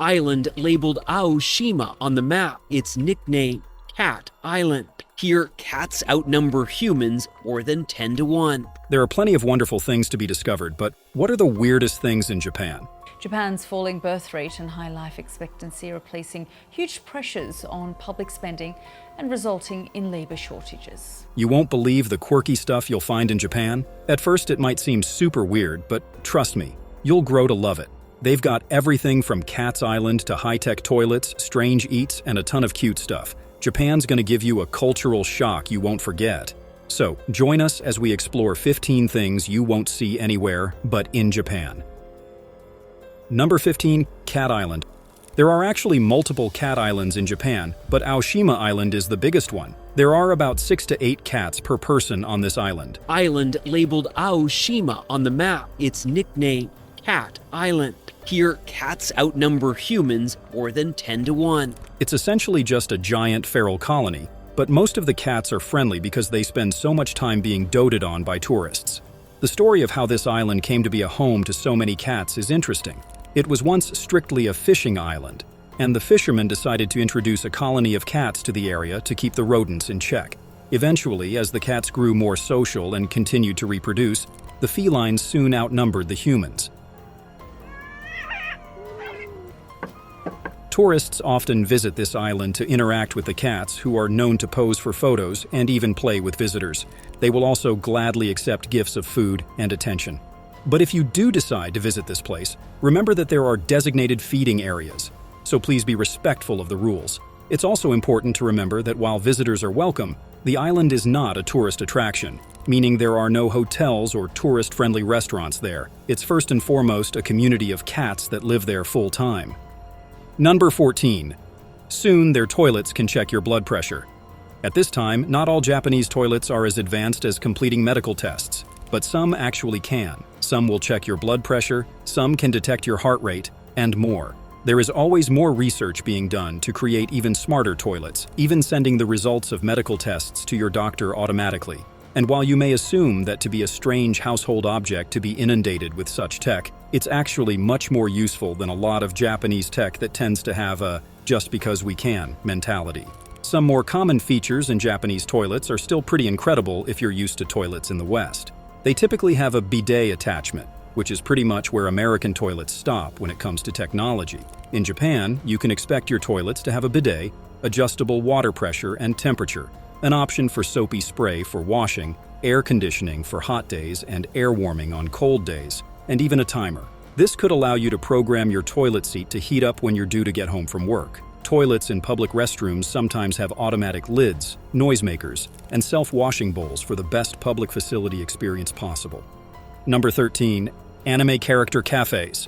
Island labeled Aoshima on the map, its nickname, Cat Island. Here, cats outnumber humans more than 10 to 1. There are plenty of wonderful things to be discovered, but what are the weirdest things in Japan? Japan's falling birth rate and high life expectancy are placing huge pressures on public spending and resulting in labour shortages. You won't believe the quirky stuff you'll find in Japan. At first, it might seem super weird, but trust me, you'll grow to love it. They've got everything from Cat's Island to high-tech toilets, strange eats, and a ton of cute stuff. Japan's gonna give you a cultural shock you won't forget. So, join us as we explore 15 things you won't see anywhere but in Japan. Number 15, Cat Island. There are actually multiple cat islands in Japan, but Aoshima Island is the biggest one. There are about 6 to 8 cats per person on this island. Island labeled Aoshima on the map, its nickname, Cat Island. Here, cats outnumber humans more than 10 to 1. It's essentially just a giant feral colony, but most of the cats are friendly because they spend so much time being doted on by tourists. The story of how this island came to be a home to so many cats is interesting. It was once strictly a fishing island, and the fishermen decided to introduce a colony of cats to the area to keep the rodents in check. Eventually, as the cats grew more social and continued to reproduce, the felines soon outnumbered the humans. Tourists often visit this island to interact with the cats, who are known to pose for photos and even play with visitors. They will also gladly accept gifts of food and attention. But if you do decide to visit this place, remember that there are designated feeding areas, so please be respectful of the rules. It's also important to remember that while visitors are welcome, the island is not a tourist attraction, meaning there are no hotels or tourist-friendly restaurants there. It's first and foremost a community of cats that live there full-time. Number 14. Soon, their toilets can check your blood pressure. At this time, not all Japanese toilets are as advanced as completing medical tests, but some actually can. Some will check your blood pressure, some can detect your heart rate, and more. There is always more research being done to create even smarter toilets, even sending the results of medical tests to your doctor automatically. And while you may assume that to be a strange household object to be inundated with such tech, it's actually much more useful than a lot of Japanese tech that tends to have a just because we can mentality. Some more common features in Japanese toilets are still pretty incredible if you're used to toilets in the West. They typically have a bidet attachment, which is pretty much where American toilets stop when it comes to technology. In Japan, you can expect your toilets to have a bidet, adjustable water pressure and temperature, an option for soapy spray for washing, air conditioning for hot days and air warming on cold days, and even a timer. This could allow you to program your toilet seat to heat up when you're due to get home from work. Toilets in public restrooms sometimes have automatic lids, noisemakers, and self-washing bowls for the best public facility experience possible. Number 13. Anime character cafes.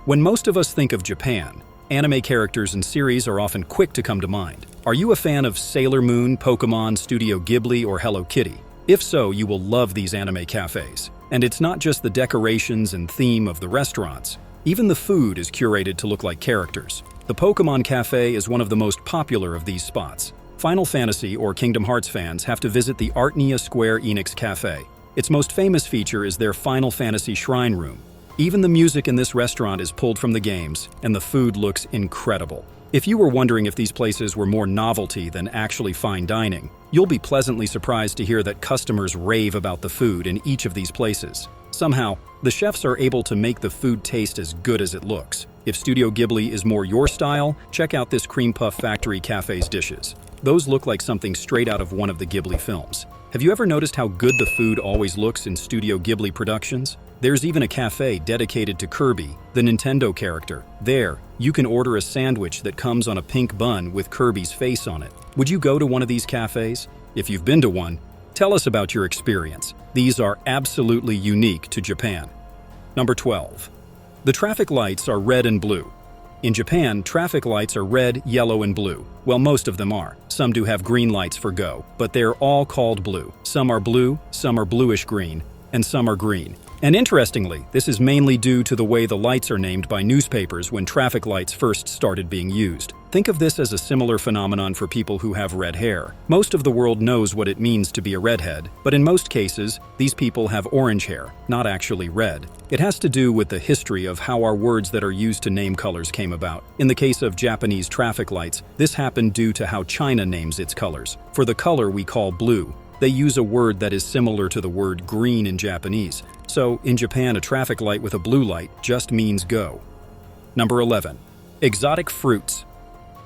When most of us think of Japan, anime characters and series are often quick to come to mind. Are you a fan of Sailor Moon, Pokemon, Studio Ghibli, or Hello Kitty? If so, you will love these anime cafes. And it's not just the decorations and theme of the restaurants. Even the food is curated to look like characters. The Pokemon Cafe is one of the most popular of these spots. Final Fantasy or Kingdom Hearts fans have to visit the Artnia Square Enix Cafe. Its most famous feature is their Final Fantasy Shrine Room. Even the music in this restaurant is pulled from the games, and the food looks incredible. If you were wondering if these places were more novelty than actually fine dining, you'll be pleasantly surprised to hear that customers rave about the food in each of these places. Somehow, the chefs are able to make the food taste as good as it looks. If Studio Ghibli is more your style, check out this Cream Puff Factory Cafe's dishes. Those look like something straight out of one of the Ghibli films. Have you ever noticed how good the food always looks in Studio Ghibli productions? There's even a cafe dedicated to Kirby, the Nintendo character. There, you can order a sandwich that comes on a pink bun with Kirby's face on it. Would you go to one of these cafes? If you've been to one, tell us about your experience. These are absolutely unique to Japan. Number 12. The traffic lights are red and blue. In Japan, traffic lights are red, yellow, and blue. Well, most of them are. Some do have green lights for go, but they're all called blue. Some are blue, some are bluish green, and some are green. And interestingly, this is mainly due to the way the lights are named by newspapers when traffic lights first started being used. Think of this as a similar phenomenon for people who have red hair. Most of the world knows what it means to be a redhead, but in most cases, these people have orange hair, not actually red. It has to do with the history of how our words that are used to name colors came about. In the case of Japanese traffic lights, this happened due to how China names its colors. For the color we call blue, they use a word that is similar to the word green in Japanese. So, in Japan, a traffic light with a blue light just means go. Number 11. Exotic fruits.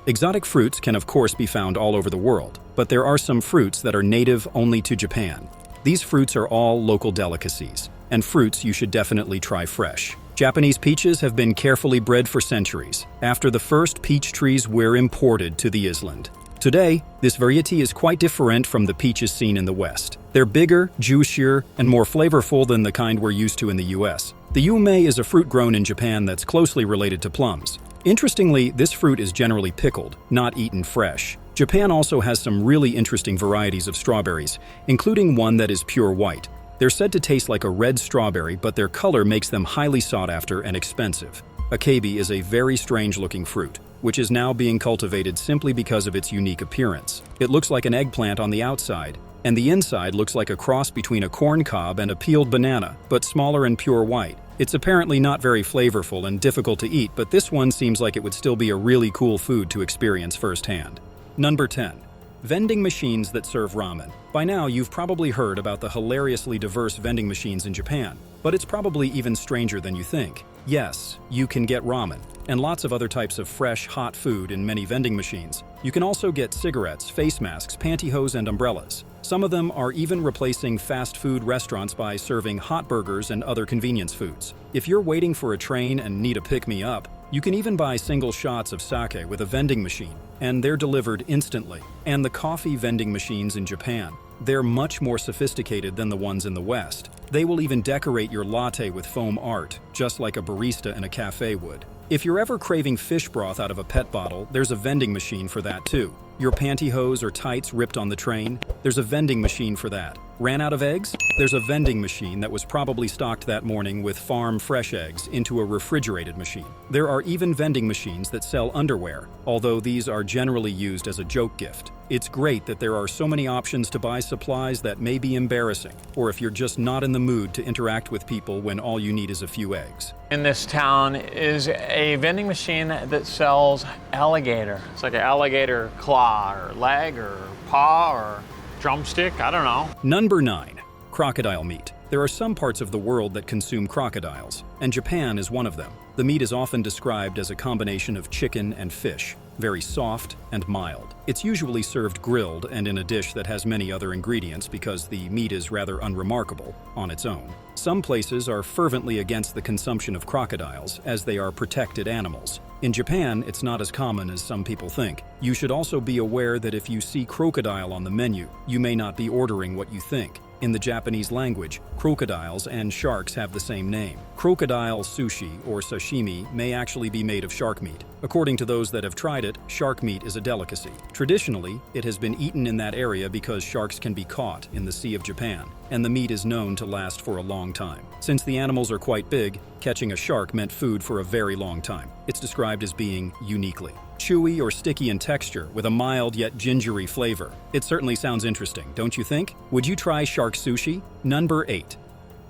Exotic fruits can of course be found all over the world, but there are some fruits that are native only to Japan. These fruits are all local delicacies, and fruits you should definitely try fresh. Japanese peaches have been carefully bred for centuries, after the first peach trees were imported to the island. Today, this variety is quite different from the peaches seen in the West. They're bigger, juicier, and more flavorful than the kind we're used to in the US. The yume is a fruit grown in Japan that's closely related to plums. Interestingly, this fruit is generally pickled, not eaten fresh. Japan also has some really interesting varieties of strawberries, including one that is pure white. They're said to taste like a red strawberry, but their color makes them highly sought after and expensive. Akebi is a very strange-looking fruit, which is now being cultivated simply because of its unique appearance. It looks like an eggplant on the outside, and the inside looks like a cross between a corn cob and a peeled banana, but smaller and pure white. It's apparently not very flavorful and difficult to eat, but this one seems like it would still be a really cool food to experience firsthand. Number 10. Vending machines that serve ramen. By now, you've probably heard about the hilariously diverse vending machines in Japan, but it's probably even stranger than you think. Yes, you can get ramen, and lots of other types of fresh, hot food in many vending machines. You can also get cigarettes, face masks, pantyhose, and umbrellas. Some of them are even replacing fast food restaurants by serving hot burgers and other convenience foods. If you're waiting for a train and need a pick-me-up, you can even buy single shots of sake with a vending machine, and they're delivered instantly. And the coffee vending machines in Japan, they're much more sophisticated than the ones in the West. They will even decorate your latte with foam art, just like a barista in a cafe would. If you're ever craving fish broth out of a pet bottle, there's a vending machine for that too. Your pantyhose or tights ripped on the train? There's a vending machine for that. Ran out of eggs? There's a vending machine that was probably stocked that morning with farm fresh eggs into a refrigerated machine. There are even vending machines that sell underwear, although these are generally used as a joke gift. It's great that there are so many options to buy supplies that may be embarrassing, or if you're just not in the mood to interact with people when all you need is a few eggs. In this town is a vending machine that sells alligator. It's like an alligator claw or leg or paw or drumstick, I don't know. Number 9. Crocodile meat. There are some parts of the world that consume crocodiles, and Japan is one of them. The meat is often described as a combination of chicken and fish, very soft and mild. It's usually served grilled and in a dish that has many other ingredients because the meat is rather unremarkable on its own. Some places are fervently against the consumption of crocodiles as they are protected animals. In Japan, it's not as common as some people think. You should also be aware that if you see crocodile on the menu, you may not be ordering what you think. In the Japanese language, crocodiles and sharks have the same name. Crocodile sushi or sashimi may actually be made of shark meat. According to those that have tried it, shark meat is a delicacy. Traditionally, it has been eaten in that area because sharks can be caught in the Sea of Japan, and the meat is known to last for a long time. Since the animals are quite big, catching a shark meant food for a very long time. It's described as being uniquely chewy or sticky in texture with a mild yet gingery flavor. It certainly sounds interesting, don't you think? Would you try shark sushi? Number 8.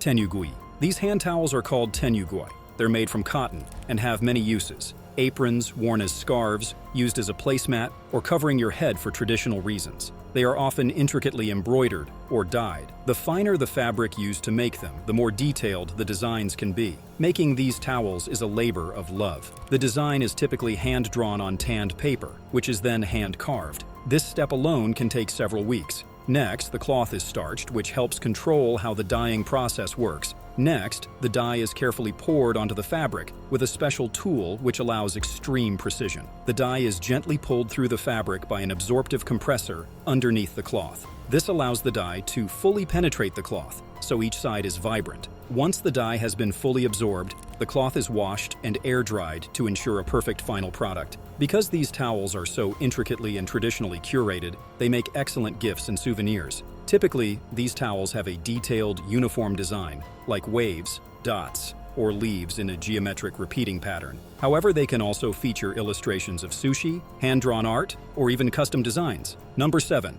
Tenugui. These hand towels are called tenugui. They're made from cotton and have many uses. Aprons, worn as scarves, used as a placemat, or covering your head for traditional reasons. They are often intricately embroidered or dyed. The finer the fabric used to make them, the more detailed the designs can be. Making these towels is a labor of love. The design is typically hand-drawn on tanned paper, which is then hand-carved. This step alone can take several weeks. Next, the cloth is starched, which helps control how the dyeing process works. Next, the dye is carefully poured onto the fabric with a special tool which allows extreme precision. The dye is gently pulled through the fabric by an absorptive compressor underneath the cloth. This allows the dye to fully penetrate the cloth, so each side is vibrant. Once the dye has been fully absorbed, the cloth is washed and air-dried to ensure a perfect final product. Because these towels are so intricately and traditionally curated, they make excellent gifts and souvenirs. Typically, these towels have a detailed, uniform design, like waves, dots, or leaves in a geometric repeating pattern. However, they can also feature illustrations of sushi, hand-drawn art, or even custom designs. Number 7.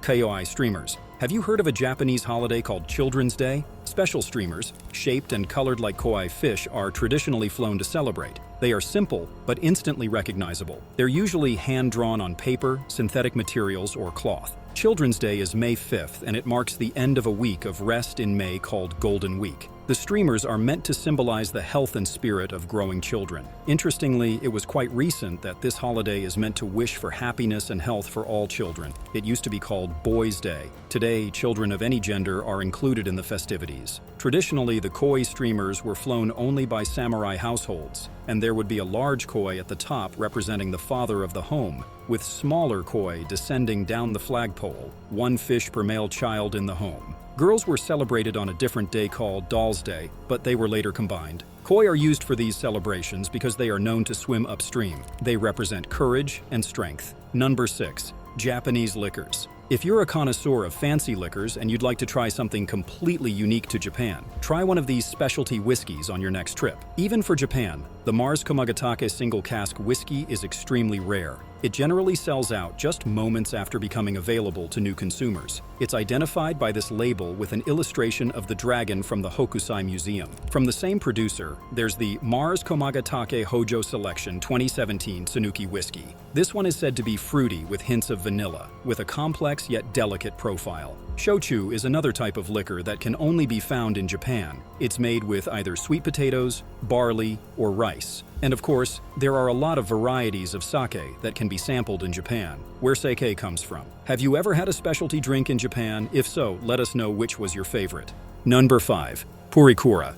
Koi streamers. Have you heard of a Japanese holiday called Children's Day? Special streamers, shaped and colored like koi fish, are traditionally flown to celebrate. They are simple, but instantly recognizable. They're usually hand-drawn on paper, synthetic materials, or cloth. Children's Day is May 5th, and it marks the end of a week of rest in May called Golden Week. The streamers are meant to symbolize the health and spirit of growing children. Interestingly, it was quite recent that this holiday is meant to wish for happiness and health for all children. It used to be called Boys' Day. Today, children of any gender are included in the festivities. Traditionally, the koi streamers were flown only by samurai households, and there would be a large koi at the top representing the father of the home, with smaller koi descending down the flagpole, one fish per male child in the home. Girls were celebrated on a different day called Doll's Day, but they were later combined. Koi are used for these celebrations because they are known to swim upstream. They represent courage and strength. Number 6. Japanese liquors. If you're a connoisseur of fancy liquors and you'd like to try something completely unique to Japan, try one of these specialty whiskeys on your next trip. Even for Japan, the Mars Komagatake single cask whiskey is extremely rare. It generally sells out just moments after becoming available to new consumers. It's identified by this label with an illustration of the dragon from the Hokusai Museum. From the same producer, there's the Mars Komagatake Hojo Selection 2017 Sanuki whiskey. This one is said to be fruity with hints of vanilla, with a complex yet delicate profile. Shochu is another type of liquor that can only be found in Japan. It's made with either sweet potatoes, barley, or rice. And of course, there are a lot of varieties of sake that can be sampled in Japan, where sake comes from. Have you ever had a specialty drink in Japan? If so, let us know which was your favorite. Number 5. Purikura.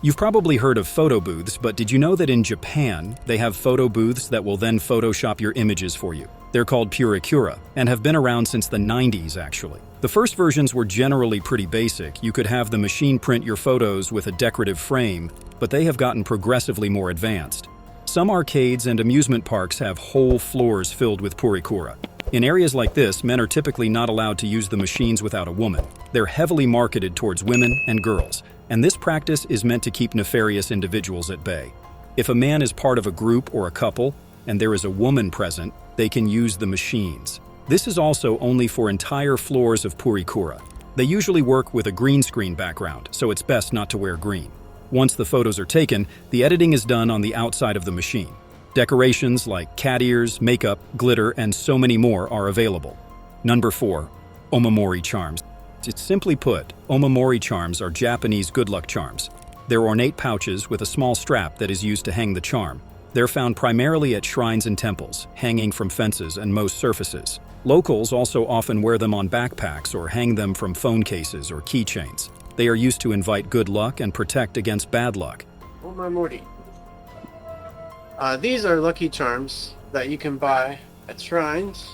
You've probably heard of photo booths, but did you know that in Japan, they have photo booths that will then Photoshop your images for you? They're called Purikura, and have been around since the 90s, actually. The first versions were generally pretty basic. You could have the machine print your photos with a decorative frame, but they have gotten progressively more advanced. Some arcades and amusement parks have whole floors filled with Purikura. In areas like this, men are typically not allowed to use the machines without a woman. They're heavily marketed towards women and girls, and this practice is meant to keep nefarious individuals at bay. If a man is part of a group or a couple, and there is a woman present, they can use the machines. This is also only for entire floors of Purikura. They usually work with a green screen background, so it's best not to wear green. Once the photos are taken, the editing is done on the outside of the machine. Decorations like cat ears, makeup, glitter, and so many more are available. Number 4. Omamori charms. It's simply put, omamori charms are Japanese good luck charms. They're ornate pouches with a small strap that is used to hang the charm. They're found primarily at shrines and temples, hanging from fences and most surfaces. Locals also often wear them on backpacks or hang them from phone cases or keychains. They are used to invite good luck and protect against bad luck. Omamori. These are lucky charms that you can buy at shrines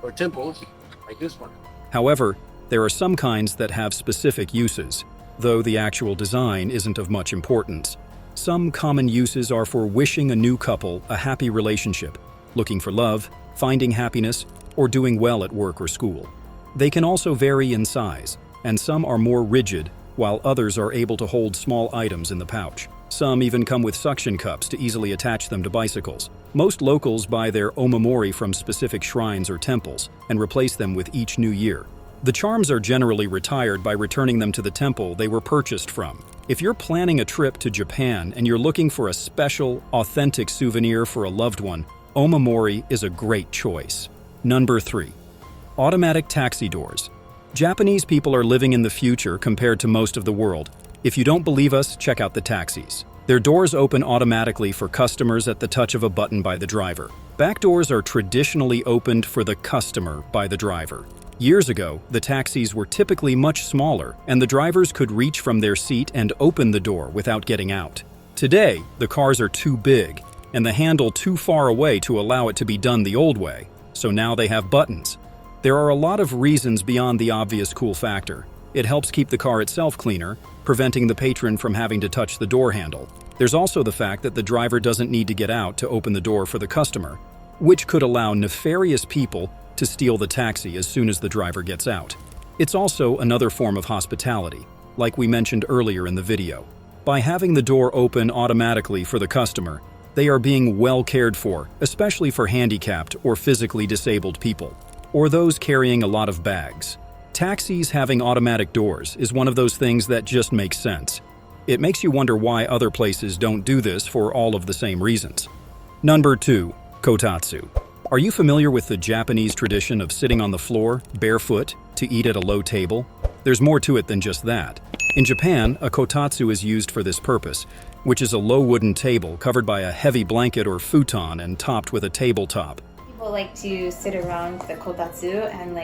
or temples, like this one. However, there are some kinds that have specific uses, though the actual design isn't of much importance. Some common uses are for wishing a new couple a happy relationship, looking for love, finding happiness, or doing well at work or school. They can also vary in size, and some are more rigid, while others are able to hold small items in the pouch. Some even come with suction cups to easily attach them to bicycles. Most locals buy their omamori from specific shrines or temples and replace them with each new year. The charms are generally retired by returning them to the temple they were purchased from. If you're planning a trip to Japan and you're looking for a special, authentic souvenir for a loved one, omamori is a great choice. Number 3. Automatic taxi doors. Japanese people are living in the future compared to most of the world. If you don't believe us, check out the taxis. Their doors open automatically for customers at the touch of a button by the driver. Back doors are traditionally opened for the customer by the driver. Years ago, the taxis were typically much smaller, and the drivers could reach from their seat and open the door without getting out. Today, the cars are too big, and the handle too far away to allow it to be done the old way, so now they have buttons. There are a lot of reasons beyond the obvious cool factor. It helps keep the car itself cleaner, preventing the patron from having to touch the door handle. There's also the fact that the driver doesn't need to get out to open the door for the customer, which could allow nefarious people to steal the taxi as soon as the driver gets out. It's also another form of hospitality, like we mentioned earlier in the video. By having the door open automatically for the customer, they are being well cared for, especially for handicapped or physically disabled people, or those carrying a lot of bags. Taxis having automatic doors is one of those things that just makes sense. It makes you wonder why other places don't do this for all of the same reasons. Number 2. Kotatsu. Are you familiar with the Japanese tradition of sitting on the floor, barefoot, to eat at a low table? There's more to it than just that. In Japan, a kotatsu is used for this purpose, which is a low wooden table covered by a heavy blanket or futon and topped with a tabletop. People like to sit around the kotatsu and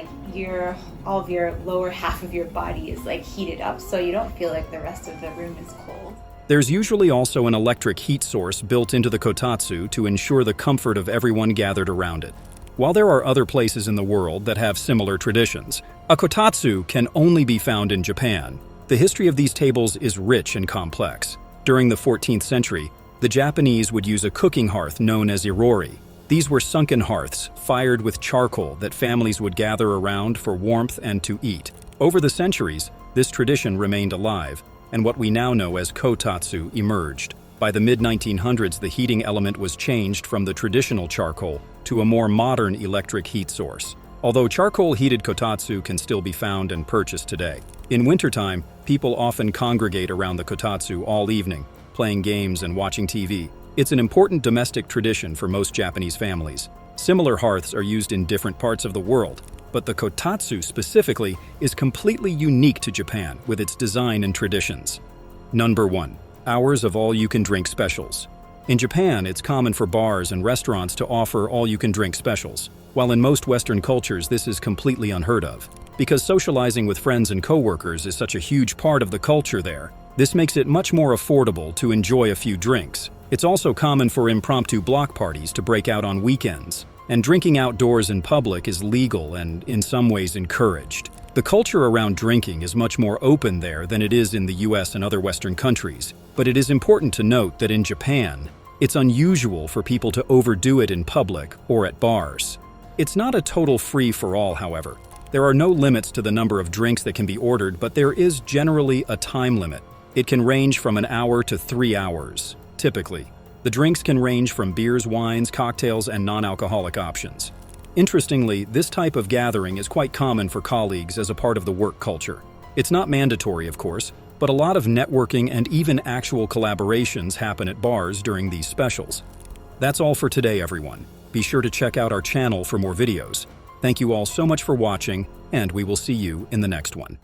all of your lower half of your body is heated up, so you don't feel like the rest of the room is cold. There's usually also an electric heat source built into the kotatsu to ensure the comfort of everyone gathered around it. While there are other places in the world that have similar traditions, a kotatsu can only be found in Japan. The history of these tables is rich and complex. During the 14th century, the Japanese would use a cooking hearth known as irori. These were sunken hearths, fired with charcoal that families would gather around for warmth and to eat. Over the centuries, this tradition remained alive, and what we now know as kotatsu emerged. By the mid-1900s, the heating element was changed from the traditional charcoal to a more modern electric heat source. Although charcoal-heated kotatsu can still be found and purchased today. In wintertime, people often congregate around the kotatsu all evening, playing games and watching TV. It's an important domestic tradition for most Japanese families. Similar hearths are used in different parts of the world, but the kotatsu specifically is completely unique to Japan with its design and traditions. Number 1. Hours of all-you-can-drink specials. In Japan, it's common for bars and restaurants to offer all-you-can-drink specials, while in most Western cultures this is completely unheard of. Because socializing with friends and coworkers is such a huge part of the culture there, this makes it much more affordable to enjoy a few drinks. It's also common for impromptu block parties to break out on weekends, and drinking outdoors in public is legal and in some ways encouraged. The culture around drinking is much more open there than it is in the US and other Western countries, but it is important to note that in Japan, it's unusual for people to overdo it in public or at bars. It's not a total free-for-all, however. There are no limits to the number of drinks that can be ordered, but there is generally a time limit. It can range from an hour to 3 hours, typically. The drinks can range from beers, wines, cocktails, and non-alcoholic options. Interestingly, this type of gathering is quite common for colleagues as a part of the work culture. It's not mandatory, of course, but a lot of networking and even actual collaborations happen at bars during these specials. That's all for today, everyone. Be sure to check out our channel for more videos. Thank you all so much for watching, and we will see you in the next one.